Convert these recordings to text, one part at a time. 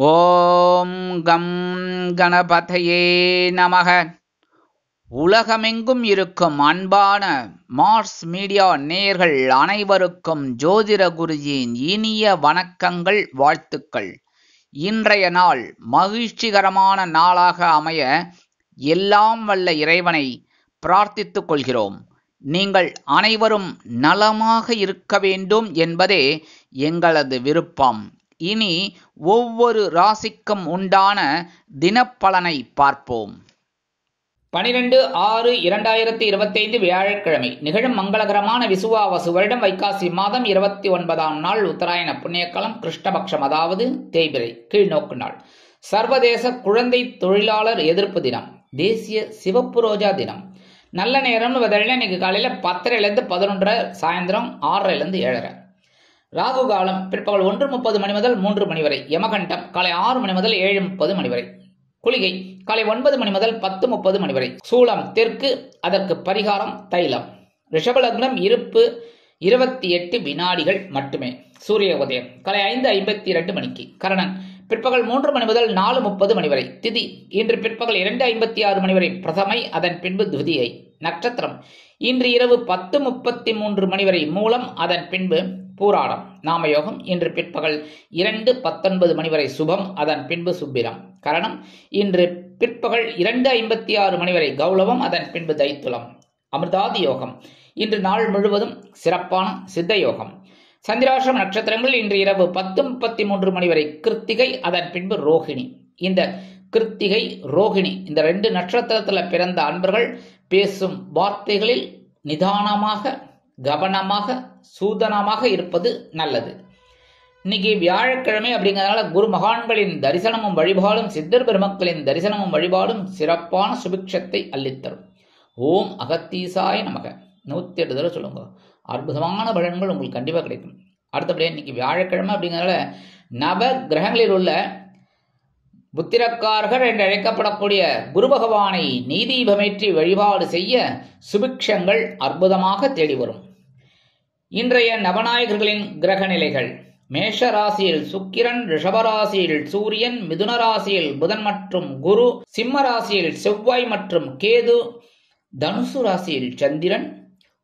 ஓம் come கணபதையே நமக. உலகமெங்கும் இருக்கும் அன்பான மார்ஸ் மீடியா நேயர்கள் அனைவருக்கும் ஜோதிட குருஜியின் இனிய வணக்கங்கள், வாழ்த்துக்கள். இன்றைய நாள் மகிழ்ச்சிகரமான நாளாக அமைய எல்லாம் வல்ல இறைவனை பிரார்த்தித்துக் கொள்கிறோம். நீங்கள் அனைவரும் நலமாக இருக்க வேண்டும் என்பதே எங்களது விருப்பம். இனி ஒவ்வொரு ராசிக்கும் உண்டான தினப்பலனை பார்ப்போம். 12/6/2025 வியாழக்கிழமை நிகழும் மங்களகரமான விசுவாவசு வருடம் வைகாசி மாதம் 29ஆம் நாள் உத்தராயண புண்ணியகாலம் கிருஷ்ணபக்ஷம், அதாவது தேய்பிறை கீழ்நோக்கு நாள். சர்வதேச குழந்தை தொழிலாளர் எதிர்ப்பு தினம், தேசிய சிவப்பு ரோஜா தினம். நல்ல நேரம்னு பதில் இன்னைக்கு காலையில் 10:30 11 சாயந்தரம் 6:00 7:30. ராகு காலம் பிற்பகல் 1:30 மணி முதல் 3 மணி வரை. யமகண்டம் காலை 6 மணி முதல் 7:30 மணி வரை. குளிகை காலை 9 மணி முதல் 10:30 மணி வரை. சூலம் தெற்கு, அதற்கு பரிகாரம் தைலம். ரிஷபலக்னம் இருப்பு 28 வினாடிகள் மட்டுமே. சூரிய உதயம் காலை 5:52 மணிக்கு. கரணன் பிற்பகல் 3 மணி முதல் 4:30 மணி வரை. திதி இன்று பிற்பகல் 2:56 மணி வரை பிரதமை, அதன் பின்பு துதியை. நட்சத்திரம் இன்று இரவு 10:33 மணி வரை மூலம், அதன் பின்பு பூராடம். நாமயோகம் இன்று பிற்பகல் 2:19 மணி வரை சுபம், அதன் பின்பு சுப்பிரம். கரணம் இன்று பிற்பகல் 2:56 மணி வரை கௌளவம், அதன் பின்பு தைத்துளம். அமிர்தாதி யோகம் இன்று நாள் முழுவதும் சிறப்பான சித்த யோகம். சந்திராசிரம நட்சத்திரங்கள் இன்று இரவு 10:33 மணி வரை கிருத்திகை, அதன் பின்பு ரோகிணி. இந்த கிருத்திகை ரோகிணி இந்த 2 நட்சத்திரத்தில் பிறந்த அன்பர்கள் பேசும் வார்த்தைகளில் நிதானமாக, கவனமாக, சூதனமாக இருப்பது நல்லது. இன்னைக்கு வியாழக்கிழமை அப்படிங்கிறதுனால குரு மகான்களின் தரிசனமும் வழிபாடும், சித்தர் பெருமக்களின் தரிசனமும் வழிபாடும் சிறப்பான சுபிக்ஷத்தை அள்ளித்தரும். ஓம் அகத்தீசாய நமக 108 தடவை சொல்லுங்க. அற்புதமான பலன்கள் உங்களுக்கு கண்டிப்பாக கிடைக்கும். அடுத்தபடியாக இன்னைக்கு வியாழக்கிழமை அப்படிங்கிறதுனால நவ கிரகங்களில் உள்ள புத்திரக்காரர்கள் என்று அழைக்கப்படக்கூடிய குரு பகவானை நீதீபமேற்றி வழிபாடு செய்ய சுபிக்ஷங்கள் அற்புதமாக தேடி வரும். இன்றைய நவநாயகர்களின் கிரக நிலைகள்: மேஷ ராசியில் சுக்கிரன், ரிஷபராசியில் சூரியன், மிதுன ராசியில் புதன் மற்றும் குரு, சிம்ம ராசியில் செவ்வாய் மற்றும் கேது, தனுசு ராசியில் சந்திரன்,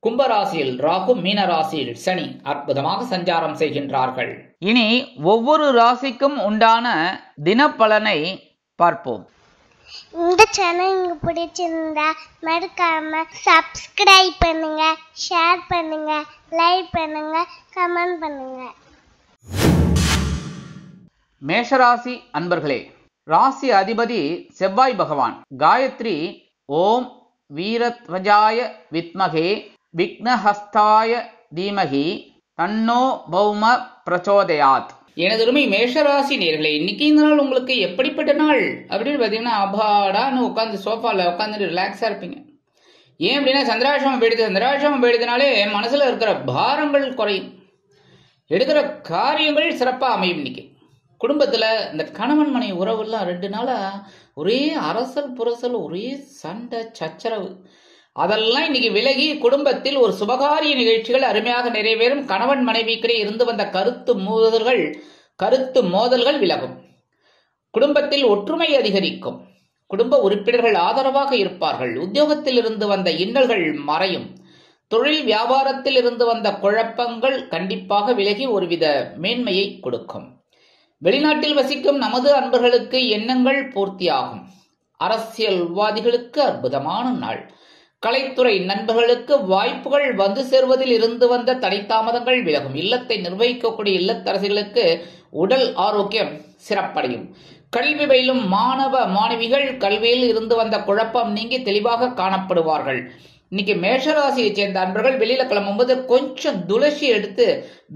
கும்பராசியில் ராகு, மீன ராசியில் சனி அற்புதமாக சஞ்சாரம் செய்கின்றார்கள். இனி ஒவ்வொரு ராசிக்கும் உண்டான தினப்பலனை பார்ப்போம். இந்த சேனல் உங்களுக்கு பிடிச்சிருந்தா மறக்காம சப்ஸ்கிரைப் பண்ணுங்க, ஷேர் பண்ணுங்க, லைக் பண்ணுங்க, கமெண்ட் பண்ணுங்க. மேஷராசி அன்பர்களே, ராசி அதிபதி செவ்வாய் பகவான். காயத்ரி ஓம் வீரத்வஜாய வித்மகே விக்னஹஸ்தாய தீமகி தன்னோ பௌம பிரச்சோதயாத். எனதுருமை மேஷராசி நேயர்களே, இன்னைக்கு இந்த நாள் உங்களுக்கு எப்படிப்பட்ட நாள் அப்படின்னு பார்த்தீங்கன்னா, அபாடான்னு உட்காந்து சோஃபாவில் உட்காந்துட்டு ரிலாக்ஸாக இருப்பீங்க. ஏன் அப்படின்னா சந்திராசிரமம் போயிடுது. சந்திராசிரமம் போயிடுதுனாலே மனசில் இருக்கிற பாரங்கள் குறையும், எடுக்கிற காரியங்கள் சிறப்பாக அமையும். இன்னைக்கு குடும்பத்தில் இந்த கணவன் மனை உறவுலாம் 2 நாளாக ஒரே அரசல் புரசல், ஒரே சண்டை சச்சரவு, அதெல்லாம் இன்னைக்கு விலகி குடும்பத்தில் ஒரு சுபகாரிய நிகழ்ச்சிகள் அருமையாக நிறைவேறும். கணவன் மனைவிக்கிடையே இருந்து வந்த கருத்து மோதல்கள் விலகும். குடும்பத்தில் ஒற்றுமை அதிகரிக்கும். குடும்ப உறுப்பினர்கள் ஆதரவாக இருப்பார்கள். உத்தியோகத்தில் இருந்து வந்த இன்னல்கள் மறையும். தொழில் வியாபாரத்தில் இருந்து வந்த குழப்பங்கள் கண்டிப்பாக விலகி ஒருவித மேன்மையை கொடுக்கும். வெளிநாட்டில் வசிக்கும் நமது அன்பர்களுக்கு எண்ணங்கள் பூர்த்தியாகும். அரசியல்வாதிகளுக்கு அற்புதமான நாள். கலைத்துறை நண்பர்களுக்கு வாய்ப்புகள் வந்து சேர்வதில் இருந்து வந்த தடை தாமதங்கள் விலகும். இல்லத்தை நிர்வகிக்கக்கூடிய இல்லத்தரசிகளுக்கு உடல் ஆரோக்கியம் சிறப்படையும். கல்வி பயிலும் மாணவ மாணவிகள் கல்வியில் இருந்து வந்த குழப்பம் நீங்கி தெளிவாக காணப்படுவார்கள். இன்னைக்கு மேஷராசியை சேர்ந்த அன்பர்கள் வெளியில கிளம்பும்போது கொஞ்சம் துளசி எடுத்து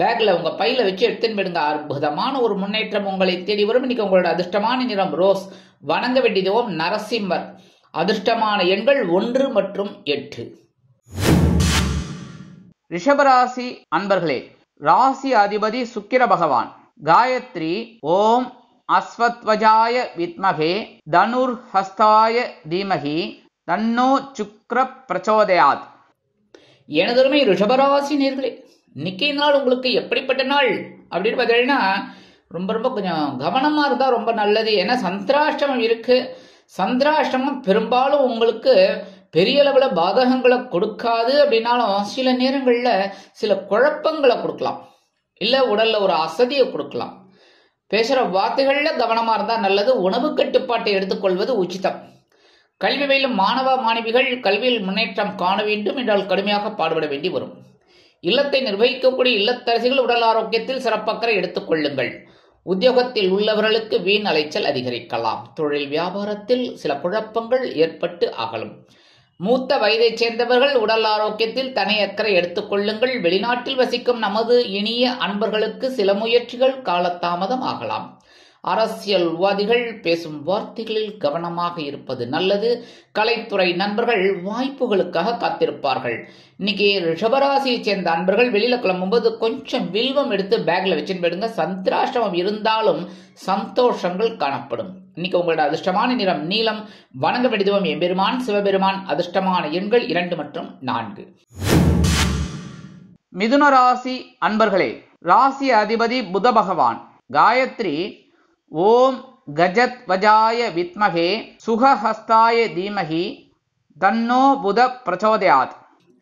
பேக்ல உங்க பையில வச்சு எடுத்துன்னு போயிடுங்க. அற்புதமான ஒரு முன்னேற்றம் உங்களை தேடி வரும். இன்னைக்கு உங்களோட அதிர்ஷ்டமான நிறம் ரோஸ். வணங்க வேண்டியதுவும் நரசிம்மர். அதிர்ஷ்டமான எண்கள் 1 மற்றும் 8. ரிஷபராசி அன்பர்களே, ராசி அதிபதி சுக்கிர பகவான். காயத்ரி ஓம் அஸ்வத்வஜாய வித்மகே தனுர் ஹஸ்தாய தீமகி தன்னோ சுக்ர பிரச்சோதயாத். எனதருமை ரிஷபராசி நேர்களே, இன்னைக்கு நாள் உங்களுக்கு எப்படிப்பட்ட நாள் அப்படின்னு பார்த்தீங்கன்னா, ரொம்ப ரொம்ப கொஞ்சம் கவனமா இருந்தா ரொம்ப நல்லது. ஏன்னா சந்திராஷ்டமம் இருக்கு. சந்திராஷ்டமம் பெரும்பாலும் உங்களுக்கு பெரிய அளவுல பாதகங்களை கொடுக்காது. அப்படின்னாலும் சில நேரங்கள்ல சில குழப்பங்களை கொடுக்கலாம், இல்ல உடல்ல ஒரு அசதியை கொடுக்கலாம். பேசுற வார்த்தைகள்ல கவனமா இருந்தா நல்லது. உணவு கட்டுப்பாட்டை எடுத்துக்கொள்வது உச்சிதம். கல்வி பயிலும் மாணவ மாணவிகள் கல்வியில் முன்னேற்றம் காண வேண்டும் என்றால் கடுமையாக பாடுபட வேண்டி வரும். இல்லத்தை நிர்வகிக்கக்கூடிய இல்லத்தரசிகள் உடல் ஆரோக்கியத்தில் சிறப்பக்கறை எடுத்துக் கொள்ளுங்கள். உத்தியோகத்தில் உள்ளவர்களுக்கு வீண் அலைச்சல் அதிகரிக்கலாம். தொழில் வியாபாரத்தில் சில குழப்பங்கள் ஏற்பட்டு அகலும். மூத்த வயதைச் சேர்ந்தவர்கள் உடல் ஆரோக்கியத்தில் தனி அக்கறை எடுத்துக் கொள்ளுங்கள். வெளிநாட்டில் வசிக்கும் நமது இனிய அன்பர்களுக்கு சில முயற்சிகள் காலதாமதம் ஆகலாம். அரசியல்வாதிகள் பேசும் வார்த்தைகளில் கவனமாக இருப்பது நல்லது. கலைத்துறை நண்பர்கள் வாய்ப்புகளுக்காக காத்திருப்பார்கள். இன்னைக்கு ரிஷபராசியை சேர்ந்த அன்பர்கள் வெளியில கிளம்பும்போது கொஞ்சம் வில்வம் எடுத்து பேக்ல வச்சுன்னு போயிடுங்க. சந்திராஷ்டமம் இருந்தாலும் சந்தோஷங்கள் காணப்படும். இன்னைக்கு உங்களோட அதிர்ஷ்டமான நிறம் நீலம். வணங்க வேண்டியதும் எம்பெருமான் சிவபெருமான். அதிர்ஷ்டமான எண்கள் 2 மற்றும் 4. மிதுன ராசி அன்பர்களே, ராசி அதிபதி புத பகவான். காயத்ரி ஓம் கஜத் வஜாய வித்மகே சுகஹஸ்தாய தீமகி தன்னோ புத பிரச்சோதயாத்.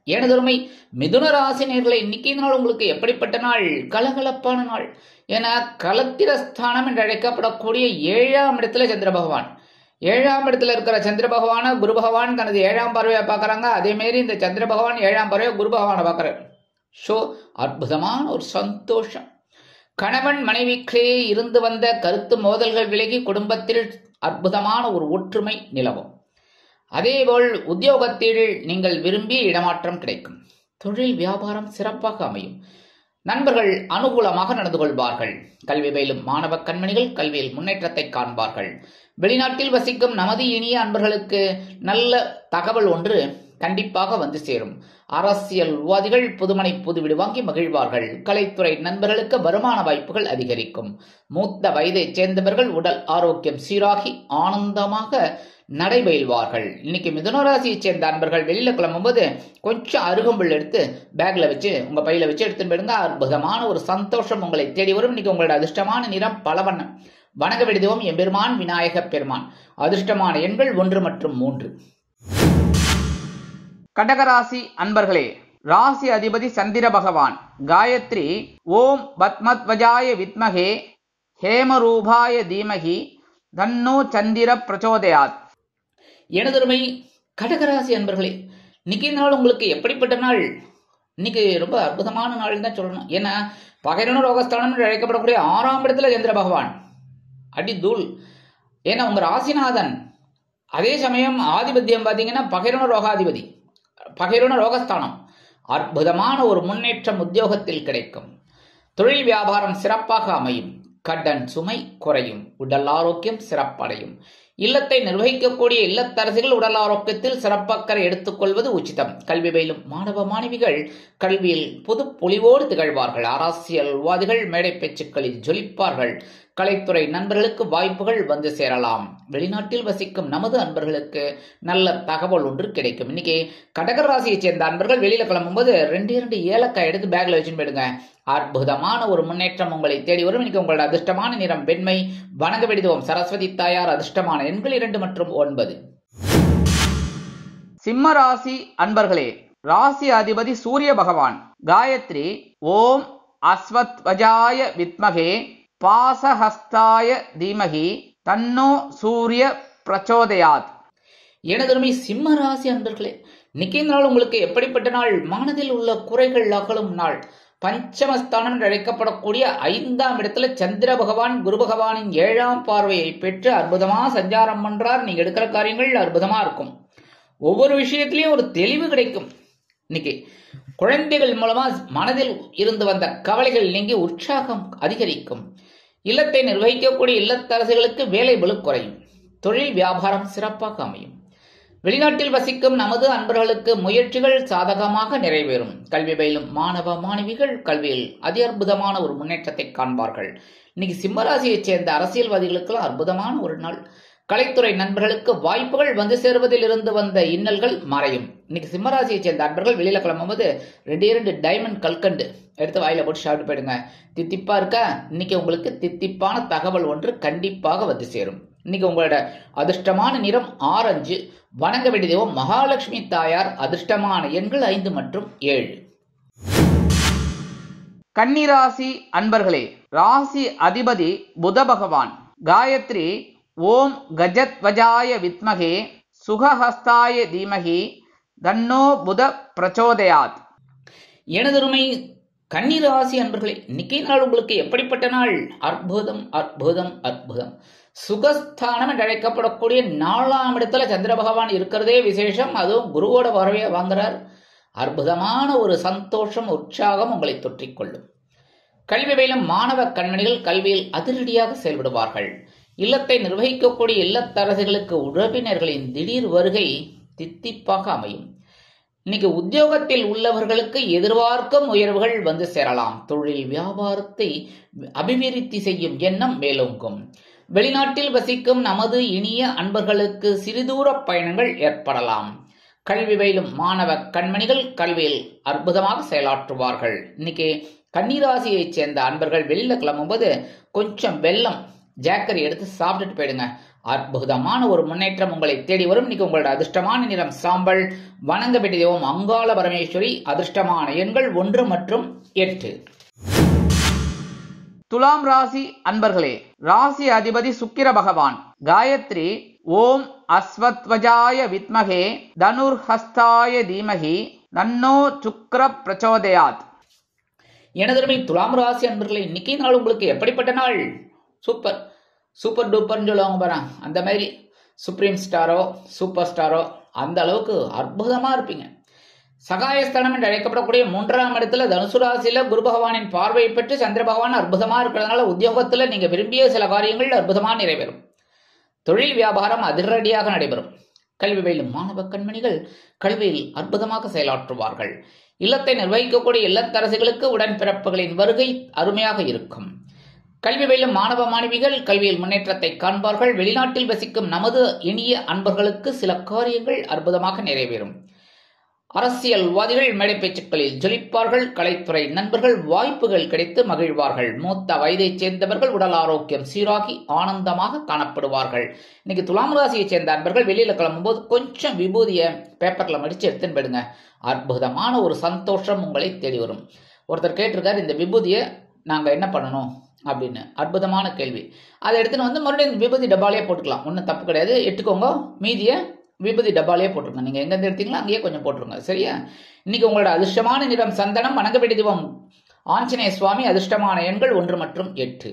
எனதொருமை மிதுன ராசி நேயர்களே, இன்னைக்கு நாள் உங்களுக்கு எப்படிப்பட்ட நாள்? கலகலப்பான நாள். ஏன்னா கலத்திரஸ்தானம் என்று அழைக்கப்படக்கூடிய 7ஆம் இடத்துல சந்திர பகவான். 7ஆம் இடத்துல இருக்கிற சந்திர பகவான குரு பகவான் தனது 7ஆம் பார்வையை பார்க்கறாங்க. அதே மாதிரி இந்த சந்திர பகவான் 7ஆம் பார்வையை குரு பகவானை பார்க்கறாரு. அற்புதமான ஒரு சந்தோஷம். கணவன் மனைவிக்கிடையே இருந்து வந்த கருத்து மோதல்கள் விலகி குடும்பத்தில் அற்புதமான ஒரு ஒற்றுமை நிலவும். அதேபோல் உத்தியோகத்தில் நீங்கள் விரும்பிய இடமாற்றம் கிடைக்கும். தொழில் வியாபாரம் சிறப்பாக அமையும். நண்பர்கள் அனுகூலமாக நடந்து கொள்வார்கள். கல்வி பயிலும் மாணவ கண்மணிகள் கல்வியில் முன்னேற்றத்தை காண்பார்கள். வெளிநாட்டில் வசிக்கும் நமது இனிய அன்பர்களுக்கு நல்ல தகவல் ஒன்று கண்டிப்பாக வந்து சேரும். அரசியல்வாதிகள் புதுமனை புதுவிடு வாங்கி மகிழ்வார்கள். கலைத்துறை நண்பர்களுக்கு வருமான வாய்ப்புகள் அதிகரிக்கும். மூத்த வயதைச் சேர்ந்தவர்கள் உடல் ஆரோக்கியம் சீராகி ஆனந்தமாக நடைபெறுவார்கள். இன்னைக்கு மிதுனராசியை சேர்ந்த அன்பர்கள் வெளியில கிளம்பும்போது கொஞ்சம் அருகம்புல் எடுத்து பேக்ல வச்சு உங்க பையில வச்சு எடுத்துட்டு போயிடுங்க. அற்புதமான ஒரு சந்தோஷம் உங்களை தேடி வரும். இன்னைக்கு உங்களோட அதிர்ஷ்டமான நிறம் பலவண்ணம். வணங்க வேண்டியதும் எம்பெருமான் விநாயக பெருமான். அதிர்ஷ்டமான எண்கள் 1 மற்றும் 3. கடகராசி அன்பர்களே, ராசி அதிபதி சந்திர பகவான். காயத்ரி ஓம் பத்மத்வஜாய வித்மகே ஹேமரூபாய தீமகி தன்னோ சந்திர பிரச்சோதயாத். எனதொருமை கடகராசி அன்பர்களே, இன்னைக்கு நாள் உங்களுக்கு எப்படிப்பட்ட நாள்? இன்னைக்கு ரொம்ப அற்புதமான நாள் தான் சொல்லணும். ஏன்னா பகைரன ரோகஸ்தானம் என்று அழைக்கப்படக்கூடிய 6ஆம் இடத்துல சந்திர பகவான் அடி தூள். ஏன்னா உங்க ராசிநாதன். அதே சமயம் ஆதிபத்தியம் பார்த்தீங்கன்னா பகைரன ரோகாதிபதி, பகைரன ரோகஸ்தானம். அற்புதமான ஒரு முன்னேற்றம் உத்தியோகத்தில் கிடைக்கும். தொழில் வியாபாரம் சிறப்பாக அமையும். கடன் சுமை குறையும். உடல் ஆரோக்கியம் சிறப்படையும். இல்லத்தை நிர்வகிக்கக்கூடிய இல்லத்தரசிகள் உடல் ஆரோக்கியத்தில் சிறப்பக்கறை எடுத்துக்கொள்வது உச்சிதம். கல்வி பயிலும் மாணவ மாணவிகள் கல்வியில் புது பொலிவோடு திகழ்வார்கள். அரசியல்வாதிகள் மேடை பேச்சுக்களில் ஜொலிப்பார்கள். கலைத்துறை நண்பர்களுக்கு வாய்ப்புகள் வந்து சேரலாம். வெளிநாட்டில் வசிக்கும் நமது அன்பர்களுக்கு நல்ல தகவல் ஒன்று கிடைக்கும். இன்னைக்கு கடகராசியை சேர்ந்த அன்பர்கள் வெளியில கிளம்பும்போது 2 ஏலக்காய் எடுத்து பேக்ல வச்சுன்னு போயிடுங்க. அற்புதமான ஒரு முன்னேற்றம் உங்களை தேடி வரும். இன்னைக்கு உங்களோட அதிர்ஷ்டமான நிறம் வெண்மை. வணங்க வேண்டியதும் சரஸ்வதி தாயார். அதிர்ஷ்டமான எண்கள் 2 மற்றும் 9. சிம்ம ராசி அன்பர்களே, ராசி அதிபதி சூரிய பகவான். காயத்ரி ஓம் அஸ்வத்வஜாய வித்மகே பாசஹஸ்தாய தீமகி தன்னோ சூரிய பிரச்சோதயாத். எனதருமை சிம்ம ராசி அன்பர்களே, இன்னைக்கு நாள் உங்களுக்கு எப்படிப்பட்ட நாள்? மனதில் உள்ள குறைகள் அகலும் நாள். பஞ்சமஸ்தானம் என்று அழைக்கப்படக்கூடிய 5ஆம் இடத்துல சந்திர பகவான் குரு பகவானின் 7ஆம் பார்வையை பெற்று அற்புதமா சஞ்சாரம் பண்றார். நீங்க எடுக்கிற காரியங்கள் அற்புதமா இருக்கும். ஒவ்வொரு விஷயத்திலையும் ஒரு தெளிவு கிடைக்கும். இன்னைக்கு குழந்தைகள் மூலமா மனதில் இருந்து வந்த கவலைகள் நீங்கி உற்சாகம் அதிகரிக்கும். இல்லத்தை நிர்வகிக்கக்கூடிய இல்லத்தரசிகளுக்கு வேலை பளு குறையும். தொழில் வியாபாரம் சிறப்பாக அமையும். வெளிநாட்டில் வசிக்கும் நமது அன்பர்களுக்கு முயற்சிகள் சாதகமாக நிறைவேறும். கல்வி பயிலும் மாணவ மாணவிகள் கல்வியில் அதி அற்புதமான ஒரு முன்னேற்றத்தை காண்பார்கள். இன்னைக்கு சிம்மராசியைச் சேர்ந்த அரசியல்வாதிகளுக்கெல்லாம் அற்புதமான ஒரு நாள். கலைத்துறை நண்பர்களுக்கு வாய்ப்புகள் வந்து சேருவதில் இருந்து வந்த இன்னல்கள் மறையும். இன்னைக்கு சிம்மராசியை சேர்ந்த நண்பர்கள் வெளியில கிளம்பும்போது 2 டைமண்ட் கல்கண்டு எடுத்து வாயில போட்டு சாப்பிட்டு போயிடுங்க. தித்திப்பா இருக்கா? இன்னைக்கு உங்களுக்கு தித்திப்பான தகவல் ஒன்று கண்டிப்பாக வந்து சேரும். இன்னைக்கு உங்களோட அதிர்ஷ்டமான நிறம் ஆரஞ்சு. வணங்க வேண்டிய தெய்வம் மகாலட்சுமி தாயார். அதிர்ஷ்டமான எண்கள் 5 மற்றும் 7. கன்னிராசி அன்பர்களே, ராசி அதிபதி புத பகவான். காயத்ரி ஓம் கஜத்வஜாய வித்மகே சுகஹஸ்தாய தீமகி தன்னோ புத பிரச்சோதயாத். எனதருமை கன்னிராசி அன்பர்களே, இன்னைக்கு நாள் உங்களுக்கு எப்படிப்பட்ட நாள்? அற்புதம் அற்புதம் அற்புதம். சுகஸ்தானம் என்று அழைக்கப்படக்கூடிய 4ஆம் இடத்துல சந்திர பகவான் இருக்கிறதே விசேஷம். அதுவும் குருவோட வரவையை வாங்குறார். அற்புதமான ஒரு சந்தோஷம் உற்சாகம் உங்களை தொற்றிக்கொள்ளும். கல்வி பயிலும் மாணவ கண்மணிகள் கல்வியில் அதிரடியாக செயல்படுவார்கள். இல்லத்தை நிர்வகிக்கக்கூடிய இல்லத்தரசிகளுக்கு உறவினர்களின் திடீர் வருகை தித்திப்பாக அமையும். இன்னைக்கு உத்தியோகத்தில் உள்ளவர்களுக்கு எதிர்பார்க்கும் உயர்வுகள் வந்து சேரலாம். தொழில் வியாபாரத்தை அபிவிருத்தி செய்யும் எண்ணம் மேலோங்கும். வெளிநாட்டில் வசிக்கும் நமது இனிய அன்பர்களுக்கு சிறிதூர பயணங்கள் ஏற்படலாம். கல்வி பயிலும் மாணவ கண்மணிகள் கல்வியில் அற்புதமாக செயலாற்றுவார்கள். இன்னைக்கு கன்னிராசியை சேர்ந்த அன்பர்கள் வெளியில கிளம்பும்போது கொஞ்சம் வெல்லம் ஜாக்கரி எடுத்து சாப்பிட்டுட்டு போயிடுங்க. அற்புதமான ஒரு முன்னேற்றம் உங்களை தேடி வரும். இன்னைக்கு உங்களோட அதிர்ஷ்டமான நிறம் சாம்பல். வணங்க வேண்டிய தெய்வம் அங்காள பரமேஸ்வரி. அதிர்ஷ்டமான எண்கள் 1 மற்றும் 8. துலாம் ராசி அன்பர்களே, ராசி அதிபதி சுக்கிர பகவான். காயத்ரி ஓம் அஸ்வத்வஜாய வித்மகே தனுர்ஹஸ்தாய தீமகி தன்னோ சுக்கிர பிரச்சோதயாத். எனதருமை துலாம் ராசி அன்பர்களே, இன்னைக்கு நாள் உங்களுக்கு எப்படிப்பட்ட நாள்? சூப்பர் சூப்பர் டூப்பர்னு சொல்லுவாங்க பாரு, அந்த மாதிரி சுப்ரீம் ஸ்டாரோ சூப்பர் ஸ்டாரோ அந்த அளவுக்கு அற்புதமா இருப்பீங்க. சகாயஸ்தானம் என்று அழைக்கப்படக்கூடிய 3ஆம் இடத்துல தனுசு ராசியில குரு பகவானின் பார்வையை பெற்று சந்திர பகவான் அற்புதமா இருக்கிறதுனால உத்தியோகத்துல நீங்க விரும்பிய சில காரியங்கள் அற்புதமா நிறைவேறும். தொழில் வியாபாரம் அதிரடியாக நடைபெறும். கல்வி பயிலும் மாணவ கண்மணிகள் கல்வியில் அற்புதமாக செயலாற்றுவார்கள். இல்லத்தை நிர்வகிக்கக்கூடிய இல்லத்தரசிகளுக்கு உடன்பிறப்புகளின் வருகை அருமையாக இருக்கும். கல்வி பயிலும் மாணவ மாணவிகள் கல்வியில் முன்னேற்றத்தை காண்பார்கள். வெளிநாட்டில் வசிக்கும் நமது இனிய அன்பர்களுக்கு சில காரியங்கள் அற்புதமாக நிறைவேறும். அரசியல்வாதிகள் மேடை பேச்சுக்களில் ஜொலிப்பார்கள். கலைத்துறை நண்பர்கள் வாய்ப்புகள் கிடைத்து மகிழ்வார்கள். மூத்த வயதைச் சேர்ந்தவர்கள் உடல் ஆரோக்கியம் சீராகி ஆனந்தமாக காணப்படுவார்கள். இன்னைக்கு துலாம் ராசியை சேர்ந்த அன்பர்கள் வெளியில கிளம்பும்போது கொஞ்சம் விபூதிய பேப்பர்ல மடிச்சு எடுத்துன்னு போயிடுங்க. அற்புதமான ஒரு சந்தோஷம் உங்களை தேடி வரும். ஒருத்தர் கேட்டிருக்காரு, இந்த விபூதியை நாங்க என்ன பண்ணணும் அப்படின்னு. அற்புதமான கேள்வி. அதை எடுத்துன்னு வந்து மறுபடியும் விபூதி டப்பாலே போட்டுக்கலாம். ஒன்றும் தப்பு கிடையாது. எடுத்துக்கோங்க, மீதிய விபூதி டப்பாலே போட்டுருங்க. நீங்க எங்க எடுத்தீங்களோ அங்கேயே கொஞ்சம் போட்டுருங்க. சரியா? இன்னைக்கு உங்களோட அதிர்ஷ்டமான நிறம் சந்தனம். வணங்க வேண்டிய தெய்வம் ஆஞ்சநேய சுவாமி. அதிர்ஷ்டமான எண்கள் 1 மற்றும் 8.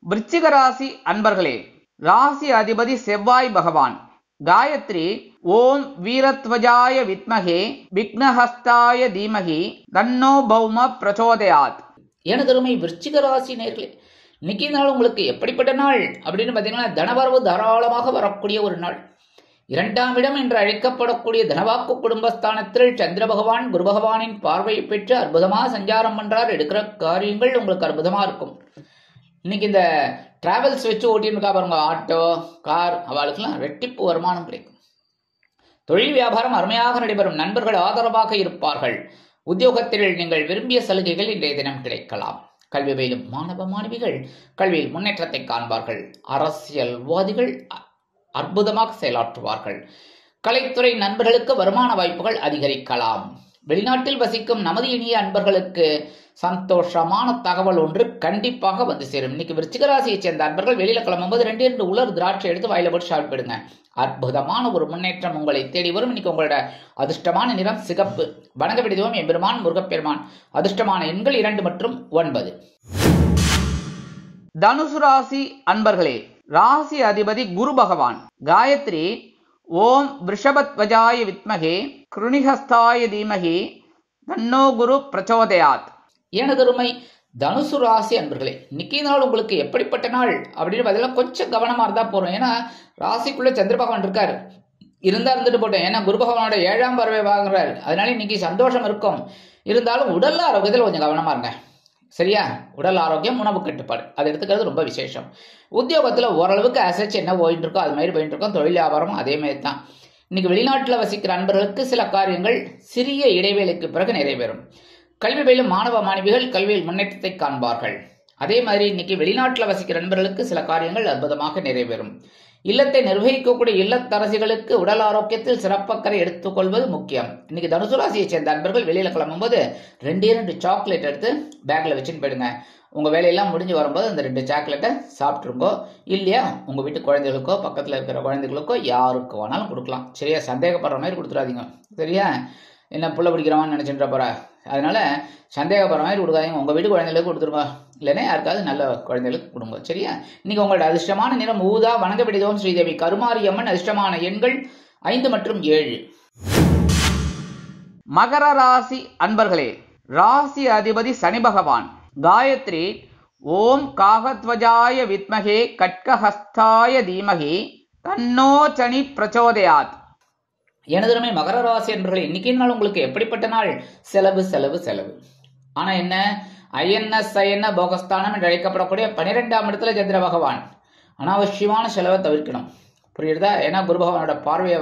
விருச்சிக ராசி அன்பர்களே, ராசி அதிபதி செவ்வாய் பகவான். காயத்ரி ஓம் வீரத்வஜாய வித்மகே விக்னஹஸ்தாய தீமகி தன்னோ பௌம பிரச்சோதயாத். எனதருமை விருச்சிக ராசி நேயர்களே, இன்னைக்கு நாள் உங்களுக்கு எப்படிப்பட்ட நாள் அப்படின்னு பார்த்தீங்கன்னா, தனவரவு தாராளமாக வரக்கூடிய ஒரு நாள். 2ஆம் இடம் என்று அழைக்கப்படக்கூடிய தனவாக்கு குடும்பஸ்தானத்தில் சந்திர பகவான் குரு பகவானின் பார்வையை பெற்று அற்புதமாக சஞ்சாரம் பண்றார். எடுக்கிற காரியங்கள் உங்களுக்கு அற்புதமா இருக்கும். இன்னைக்கு இந்த டிராவல்ஸ் வச்சு ஓட்டின்னு பாருங்க, ஆட்டோ கார், அவளுக்கெல்லாம் ரெட்டிப்பு வருமானம் கிடைக்கும். தொழில் வியாபாரம் அருமையாக நடைபெறும். நண்பர்கள் ஆதரவாக இருப்பார்கள். உத்தியோகத்தில் நீங்கள் விரும்பிய சலுகைகள் இன்றைய தினம் கிடைக்கலாம். கல்வி பயிலும் மாணவ மாணவிகள் கல்வியில் முன்னேற்றத்தை காண்பார்கள். அரசியல்வாதிகள் அற்புதமாக செயலாற்றுவார்கள். கலைத்துறை நண்பர்களுக்கு வருமான வாய்ப்புகள் அதிகரிக்கலாம். வெளிநாட்டில் வசிக்கும் நமது இனிய அன்பர்களுக்கு சந்தோஷமான தகவல் ஒன்று கண்டிப்பாக வந்து சேரும். இன்னைக்கு விருச்சிக ராசியை சேர்ந்த அன்பர்கள் வெளியில கிளம்பும்போது 2 உலர் திராட்சை எடுத்து வாயில போட்டு சாப்பிடுங்க. அற்புதமான ஒரு முன்னேற்றம் உங்களை தேடி வரும். இன்னைக்கு உங்களோட அதிர்ஷ்டமான நிறம் சிகப்பு. வணங்க வேண்டிய தெய்வம் எம்பெருமான் முருகப்பெருமான். அதிர்ஷ்டமான எண்கள் 2 மற்றும் 9. தனுசு ராசி அன்பர்களே, ராசி அதிபதி குரு பகவான். காயத்ரி ஓம் விருஷபத்வஜாய வித்மகே கிருணிஹஸ்தாய தீமகி தன்னோ குரு பிரச்சோதயாத். எனதருமை தனுசு ராசி அன்பர்களே, இன்னைக்கு நாள் உங்களுக்கு எப்படிப்பட்ட நாள் அப்படின்னு பார்த்தீங்கன்னா கொஞ்சம் கவனமா இருந்தா போறோம். ஏன்னா ராசிக்குள்ள சந்திர பகவான் இருக்காரு. இருந்தா இருந்துட்டு போட்டோம். ஏன்னா குரு பகவானோட 7ஆம் பார்வை வாங்குறாரு. அதனால இன்னைக்கு சந்தோஷம் இருக்கும். இருந்தாலும் உடல் ஆரோக்கியத்தில் கொஞ்சம் கவனமா இருங்க. சரியா? உடல் ஆரோக்கியம், உணவு கட்டுப்பாடு அது எடுத்துக்கிறது ரொம்ப விசேஷம். உத்தியோகத்தில் ஓரளவுக்கு அசைச்சு என்ன போயிட்டு இருக்கோ அது மாதிரி போயிட்டு இருக்கோம். தொழில் வியாபாரம் அதே மாதிரி தான். இன்னைக்கு வெளிநாட்டில் வசிக்கிற அன்பர்களுக்கு சில காரியங்கள் சிறிய இடைவேளைக்கு பிறகு நிறைவேறும். கல்வி பயிலும் மாணவ மாணவிகள் கல்வியில் முன்னேற்றத்தை காண்பார்கள். அதே மாதிரி இன்னைக்கு வெளிநாட்டில் வசிக்கிற நண்பர்களுக்கு சில காரியங்கள் அற்புதமாக நிறைவேறும். இல்லத்தை நிர்வகிக்கக்கூடிய இல்லத்தரசிகளுக்கு உடல் ஆரோக்கியத்தில் சிறப்பக்கறை எடுத்துக்கொள்வது முக்கியம். இன்னைக்கு தனுசு ராசியை சேர்ந்த அன்பர்கள் வெளியில கிளம்பும் போது 2 சாக்லேட் எடுத்து பேக்ல வச்சுன்னு போயிடுங்க. உங்க வேலையெல்லாம் முடிஞ்சு வரும்போது அந்த 2 சாக்லேட்டை சாப்பிட்டுருங்கோ. இல்லையா உங்க வீட்டு குழந்தைகளுக்கோ பக்கத்துல இருக்கிற குழந்தைகளுக்கோ யாருக்கு வேணாலும் கொடுக்கலாம். சரியா? சந்தேகப்படுற மாதிரி கொடுத்துடாதீங்க. சரியா? என்ன புள்ள பிடிக்கிறவான்னு நினைச்சுட்டு போற, அதனால சந்தேகப்படுற மாதிரி கொடுக்காதீங்க. உங்க வீட்டு குழந்தைகளுக்கு கொடுத்துருங்க, இல்லைன்னா யாருக்காவது நல்ல குழந்தைகளுக்கு கொடுங்க. சரியா? இன்னைக்கு உங்களோட அதிர்ஷ்டமான நிறம் ஊதா. வணங்க விடுதோம் ஸ்ரீதேவி கருமாரியம்மன். அதிர்ஷ்டமான எண்கள் 5 மற்றும் 7. மகர ராசி அன்பர்களே, ராசி அதிபதி சனி பகவான். காயத்ரி ஓம் காகத்வஜாய வித்மகே கட்கஹஸ்தாய தீமகி தன்னோ சனி பிரச்சோதயாத். எனதுமே மகர ராசி அன்பர்களே, இன்னைக்கு நாள் உங்களுக்கு எப்படிப்பட்ட நாள்? செலவு செலவு செலவு. ஆனா என்ன, ஐஎன்எஸ் ஐஎன்ன போகஸ்தானம் என்று அழைக்கப்படக்கூடிய 12ஆம் இடத்துல சந்திர பகவான். அனாவசியமான செலவை தவிர்க்கணும். புரியுதா? ஏன்னா குரு பகவானோட பார்வையை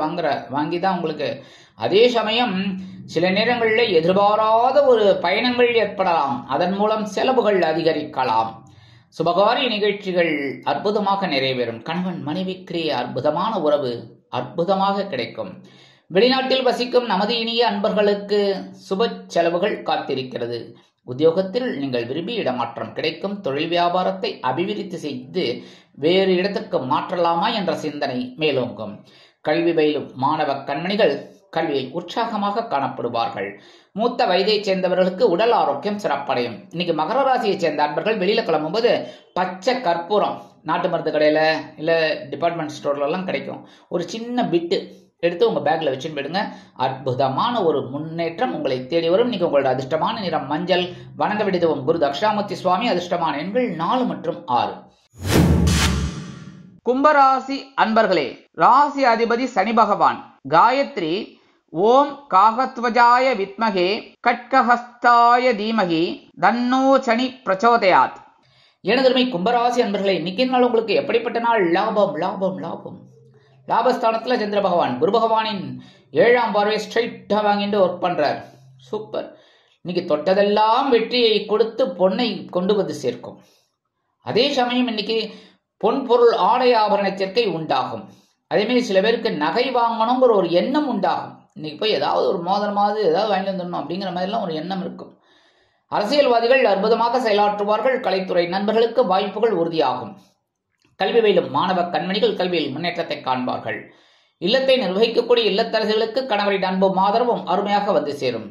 வாங்கி தான் உங்களுக்கு. அதே சமயம் சில நேரங்களில் எதிர்பாராத ஒரு பயணங்கள் ஏற்படலாம். அதன் மூலம் செலவுகள் அதிகரிக்கலாம். சுபகாரிய நிகழ்ச்சிகள் அற்புதமாக நிறைவேறும். கணவன் மனைவிக்கிடையே அற்புதமான உறவு அற்புதமாக கிடைக்கும். வெளிநாட்டில் வசிக்கும் நமது இனிய அன்பர்களுக்கு சுப செலவுகள் காத்திருக்கிறது. உத்தியோகத்தில் நீங்கள் விரும்பி இடமாற்றம் கிடைக்கும். தொழில் வியாபாரத்தை அபிவிருத்தி செய்து வேறு இடத்திற்கு மாற்றலாமா என்ற சிந்தனை மேலோங்கும். கல்வி பயிலும் மாணவ கண்மணிகள் கல்வியில் உற்சாகமாக காணப்படுவார்கள். மூத்த வயதைச் சேர்ந்தவர்களுக்கு உடல் ஆரோக்கியம் சிறப்படையும். இன்னைக்கு மகர ராசியை சேர்ந்த அன்பர்கள் வெளியில கிளம்பும் போது பச்சை கற்பூரம் நாட்டு மருந்து கடையில இல்ல டிபார்ட்மெண்ட் ஸ்டோர்ல எல்லாம் கிடைக்கும். ஒரு சின்ன பிட்டு எடுத்து உங்க பேக்ல வச்சுன்னு போயிடுங்க. அற்புதமான ஒரு முன்னேற்றம் உங்களை தேடி வரும். இன்னைக்கு உங்களோட அதிர்ஷ்டமான நிறம் மஞ்சள். வணங்க விடுதவும் குரு தக்ஷாமூர்த்தி சுவாமி. அதிர்ஷ்டமான எண்கள் 4 மற்றும் 6. கும்பராசி அன்பர்களே, ராசி அதிபதி சனி பகவான். காயத்ரி ஓம் காகத்வஜாய வித்மகே கட்கஹஸ்தாய தீமகி தன்னோ சனி பிரச்சோதயாத். எனதுமை கும்பராசி அன்பர்களே, இன்னைக்கு நாள் உங்களுக்கு எப்படிப்பட்ட நாள்? லாபம் லாபம் லாபம். லாபஸ்தானத்துல சந்திர பகவான் குரு பகவானின் 7ஆம் பார்வை ஸ்ட்ரைட்டா வாங்கிட்டு ஒர்க் பண்றார். சூப்பர். இன்னைக்கு தொட்டதெல்லாம் வெற்றியை கொடுத்து பொன்னை கொண்டு வந்து சேர்க்கும். அதே சமயம் இன்னைக்கு பொன் பொருள் ஆடை ஆபரண சேர்க்கை உண்டாகும். அதே மாதிரி சில பேருக்கு நகை வாங்கணுங்கிற ஒரு எண்ணம் உண்டாகும். இன்னைக்கு போய் ஏதாவது ஒரு மோதிரமாவது ஏதாவது வாங்கி வந்துடணும் அப்படிங்கிற மாதிரிலாம் ஒரு எண்ணம் இருக்கும். அரசியல்வாதிகள் அற்புதமாக செயலாற்றுவார்கள். கலைத்துறை நண்பர்களுக்கு வாய்ப்புகள் உறுதியாகும். கல்வி பயிலும் மாணவ கண்மணிகள் கல்வியில் முன்னேற்றத்தை காண்பார்கள். இல்லத்தை நிர்வகிக்கக்கூடிய இல்லத்தரசிகளுக்கு கணவரின் அன்பும் ஆதரவும் அருமையாக வந்து சேரும்.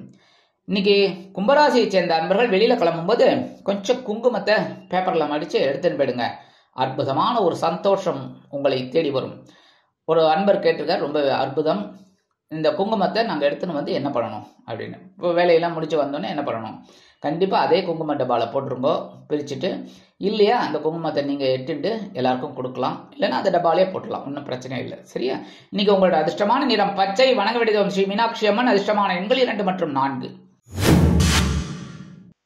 இன்னைக்கு கும்பராசியை சேர்ந்த அன்பர்கள் வெளியில கிளம்பும் போது கொஞ்சம் குங்குமத்தை பேப்பர்ல மடிச்சு எடுத்துன்னு போயிடுங்க. அற்புதமான ஒரு சந்தோஷம் உங்களை தேடி வரும். ஒரு அன்பர் கேட்டிருக்கார், ரொம்ப அற்புதம், இந்த குங்குமத்தை நாங்கள் எடுத்துன்னு வந்து என்ன பண்ணணும் அப்படின்னு. இப்போ வேலையெல்லாம் முடிச்சு வந்தோன்னே என்ன பண்ணணும்? கண்டிப்பாக அதே குங்கும டப்பாவில் போட்டுருங்கோ, பிரிச்சுட்டு. இல்லையா அந்த குங்குமத்தை நீங்கள் எட்டுண்டு எல்லாருக்கும் கொடுக்கலாம், இல்லைன்னா அந்த டப்பாலே போட்டலாம், ஒன்றும் பிரச்சனை இல்லை. சரியா? இன்னைக்கு உங்களோட அதிர்ஷ்டமான நிறம் பச்சை. வணங்க விடுதோம் ஸ்ரீ மீனாட்சி அம்மன். அதிர்ஷ்டமான எண்கள் 2 மற்றும் 4.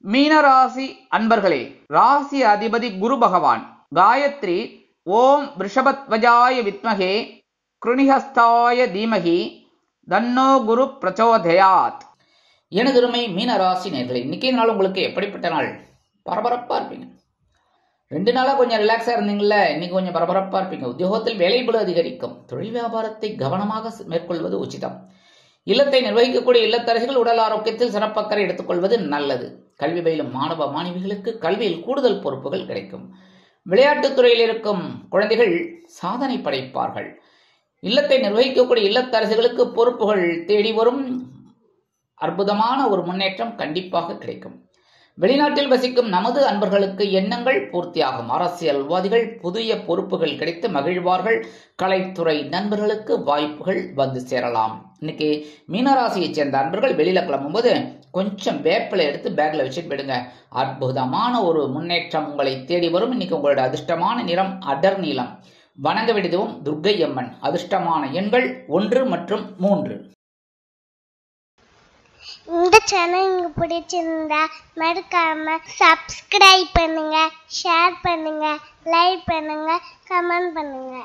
மீனராசி அன்பர்களே, ராசி அதிபதி குரு பகவான். காயத்ரி ஓம் ரிஷபத்வஜாய வித்மகே கிருணிஹஸ்தாய தீமகி தன்னோ குரு பிரச்சோதயாத். எனதுருமை மீனராசி நேயர்களே, இன்னைக்கு நாள் உங்களுக்கு எப்படிப்பட்ட நாள்? பரபரப்பா இருப்பீங்க. 2 நாளா கொஞ்சம் ரிலாக்ஸா இருந்தீங்கல்ல, இன்னைக்கு கொஞ்சம் பரபரப்பா இருப்பீங்க. உத்தியோகத்தில் வேலைபளு அதிகரிக்கும். தொழில் வியாபாரத்தை கவனமாக மேற்கொள்வது உச்சிதம். இல்லத்தை நிர்வகிக்கக்கூடிய இல்லத்தரசிகள் உடல் ஆரோக்கியத்தில் சிறப்பக்கறை எடுத்துக்கொள்வது நல்லது. கல்வி பயிலும் மாணவ மாணவிகளுக்கு கல்வியில் கூடுதல் பொறுப்புகள் கிடைக்கும். விளையாட்டுத் துறையில் இருக்கும் குழந்தைகள் சாதனை படைப்பார்கள். இல்லத்தை நிர்வகிக்கக்கூடிய இல்லத்தரசிகளுக்கு பொறுப்புகள் தேடி வரும். அற்புதமான ஒரு முன்னேற்றம் கண்டிப்பாக கிடைக்கும். வெளிநாட்டில் வசிக்கும் நமது அன்பர்களுக்கு எண்ணங்கள் பூர்த்தியாகும். அரசியல்வாதிகள் புதிய பொறுப்புகள் கிடைத்து மகிழ்வார்கள். கலைத்துறை நண்பர்களுக்கு வாய்ப்புகள் வந்து சேரலாம். இன்னைக்கு மீனராசியை சேர்ந்த அன்பர்கள் வெளியில கிளம்பும் போது கொஞ்சம் வேப்பிலை எடுத்து பேக்ல வச்சுட்டு போயிடுங்க. அற்புதமான ஒரு முன்னேற்றம் உங்களை தேடி வரும். இன்னைக்கு உங்களோட அதிர்ஷ்டமான நிறம் அடர் நீலம். வணங்க விடுதவும் துர்க்கை அம்மன். அதிர்ஷ்டமான எண்கள் 1 மற்றும் 3. இந்த சேனல் உங்களுக்கு பிடிச்சிருந்தா மறக்காம சப்ஸ்கிரைப் பண்ணுங்க, ஷேர் பண்ணுங்க, லைக் பண்ணுங்க, கமெண்ட் பண்ணுங்க.